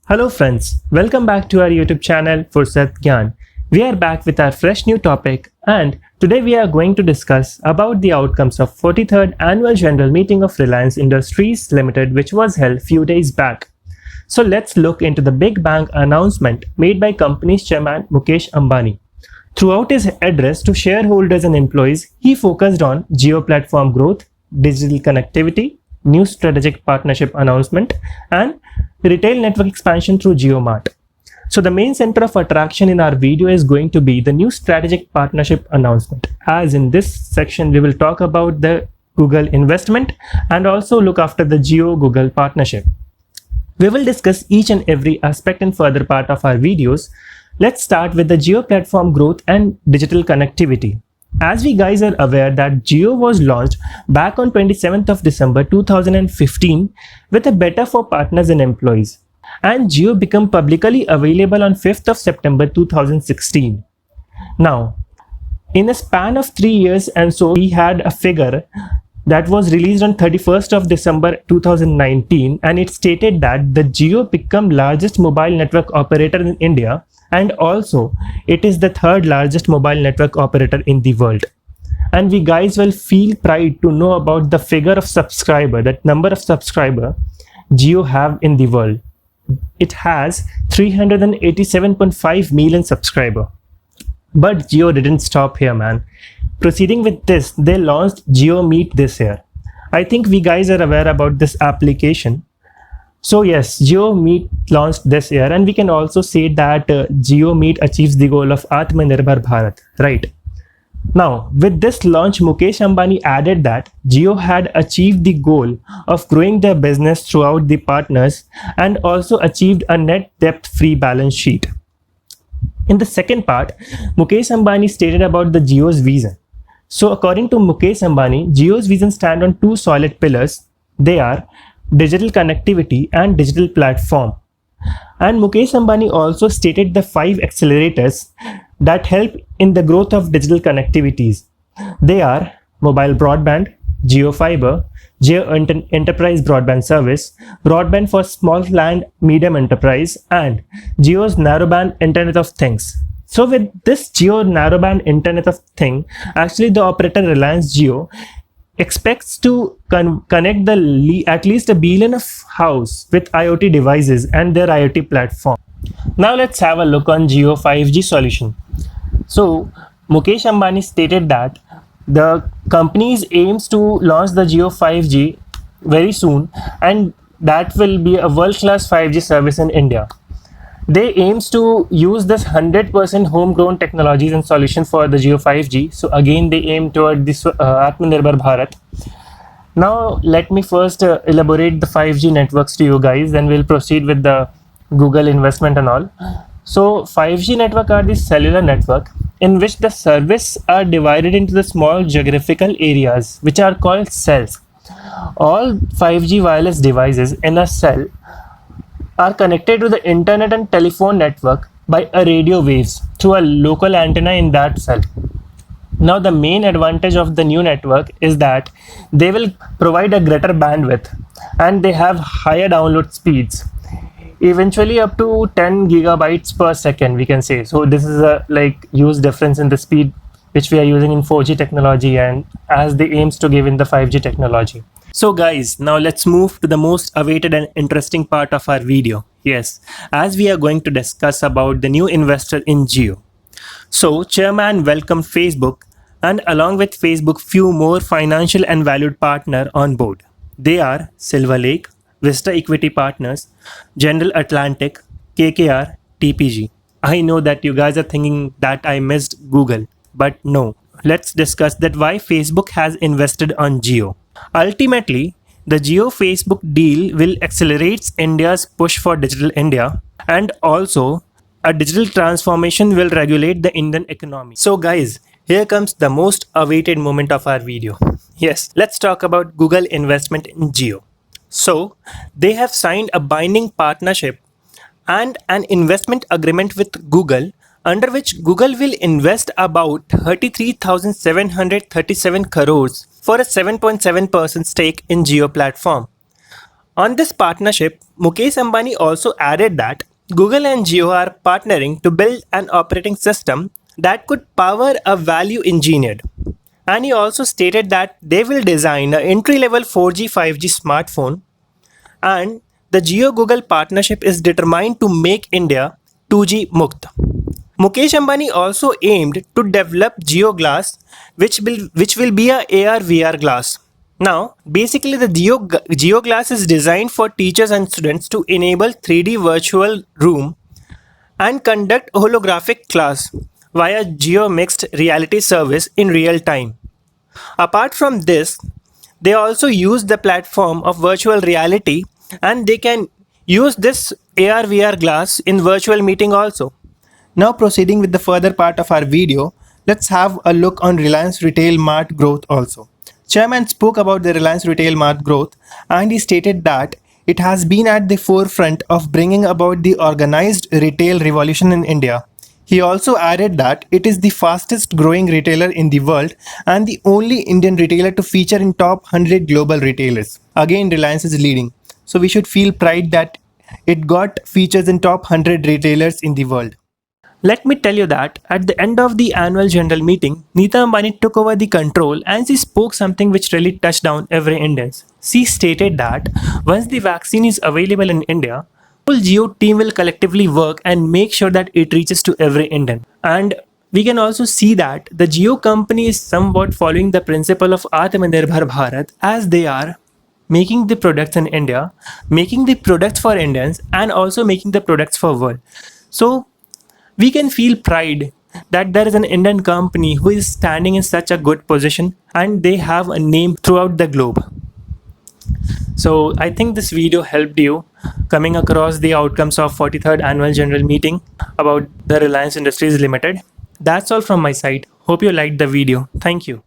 Hello friends, welcome back to our YouTube channel Fursat Gyan. We are back with our fresh new topic and today we are going to discuss about the outcomes of 43rd Annual General Meeting of Reliance Industries Limited which was held few days back. So let's look into the big bang announcement made by company's chairman Mukesh Ambani. Throughout his address to shareholders and employees, he focused on Jio platform growth, digital connectivity, new strategic partnership announcement and retail network expansion through JioMart. So the main center of attraction in our video is going to be the new strategic partnership announcement. As in this section, we will talk about the Google investment and also look after the Jio-Google partnership. We will discuss each and every aspect in further part of our videos. Let's start with the Jio platform growth and digital connectivity. As we guys are aware that Jio was launched back on 27th of December 2015 with a beta for partners and employees. And Jio became publicly available on 5th of September 2016. Now, in a span of 3 years and so we had a figure that was released on 31st of December 2019 and it stated that the Jio became largest mobile network operator in India and also it is the third largest mobile network operator in the world. And we guys will feel pride to know about the figure of subscriber, that number of subscriber Jio have in the world. It has 387.5 million subscriber. But Jio didn't stop here, man. Proceeding with this, they launched JioMeet this year. I think we guys are aware about this application. So yes, JioMeet launched this year and we can also say that JioMeet achieves the goal of Atmanirbhar Bharat, right? Now, with this launch, Mukesh Ambani added that Jio had achieved the goal of growing their business throughout the partners and also achieved a net debt-free balance sheet. In the second part, Mukesh Ambani stated about the Jio's vision. So according to Mukesh Ambani, Jio's vision stand on two solid pillars. They are digital connectivity and digital platform. And Mukesh Ambani also stated the 5 accelerators that help in the growth of digital connectivities. They are mobile broadband, Jio Fiber, Jio Enterprise Broadband Service, broadband for small and medium enterprise, and Jio's narrowband Internet of Things. So with this Jio narrowband Internet of Things, actually the operator Reliance Jio expects to connect at least 1 billion of house with IoT devices and their IoT platform. Now let's have a look on Jio 5G solution. So Mukesh Ambani stated that the company aims to launch the Jio 5G very soon and that will be a world-class 5G service in India. They aims to use this 100% homegrown technologies and solution for the Jio 5G. So again, they aim toward this Atmanirbhar Bharat. Now, let me first elaborate the 5G networks to you guys, then we'll proceed with the Google investment and all. So 5G network are the cellular network in which the service are divided into the small geographical areas which are called cells. All 5G wireless devices in a cell are connected to the internet and telephone network by a radio waves through a local antenna in that cell. Now the main advantage of the new network is that they will provide a greater bandwidth and they have higher download speeds, eventually up to 10 gigabytes per second we can say. So this is a huge difference in the speed which we are using in 4G technology and as they aims to give in the 5G technology. So guys, now let's move to the most awaited and interesting part of our video. Yes, as we are going to discuss about the new investor in Jio. So chairman welcomed Facebook and along with Facebook few more financial and valued partner on board. They are Silver Lake, Vista Equity Partners, General Atlantic, KKR, TPG. I know that you guys are thinking that I missed Google, but no. Let's discuss that why Facebook has invested on Jio. Ultimately, the Jio-Facebook deal will accelerate India's push for Digital India and also a digital transformation will regulate the Indian economy. So guys, here comes the most awaited moment of our video. Yes, let's talk about Google investment in Jio. So, they have signed a binding partnership and an investment agreement with Google under which Google will invest about 33,737 crores for a 7.7% stake in Jio platform. On this partnership, Mukesh Ambani also added that Google and Jio are partnering to build an operating system that could power a value engineered. And he also stated that they will design an entry-level 4G 5G smartphone, and the Jio Google partnership is determined to make India 2G Mukt. Mukesh Ambani also aimed to develop Jio Glass, which will be a AR VR glass. Now, basically the Jio Glass is designed for teachers and students to enable 3D virtual room and conduct holographic class via Jio Mixed Reality service in real time. Apart from this, they also use the platform of virtual reality, and they can use this AR VR glass in virtual meeting also. Now proceeding with the further part of our video, let's have a look on Reliance Retail Mart growth also. Chairman spoke about the Reliance Retail Mart growth, and he stated that it has been at the forefront of bringing about the organized retail revolution in India. He also added that it is the fastest growing retailer in the world and the only Indian retailer to feature in top 100 global retailers. Again, Reliance is leading. So we should feel pride that it got features in top 100 retailers in the world. Let me tell you that at the end of the annual general meeting, Neeta Ambani took over the control and she spoke something which really touched down every Indian. She stated that once the vaccine is available in India, the whole Jio team will collectively work and make sure that it reaches to every Indian. And we can also see that the Jio company is somewhat following the principle of Atmanirbhar Bharat, as they are making the products in India, making the products for Indians, and also making the products for world. So we can feel pride that there is an Indian company who is standing in such a good position and they have a name throughout the globe. So I think this video helped you coming across the outcomes of 43rd annual general meeting about the Reliance Industries Limited. That's all from my side. Hope you liked the video. Thank you.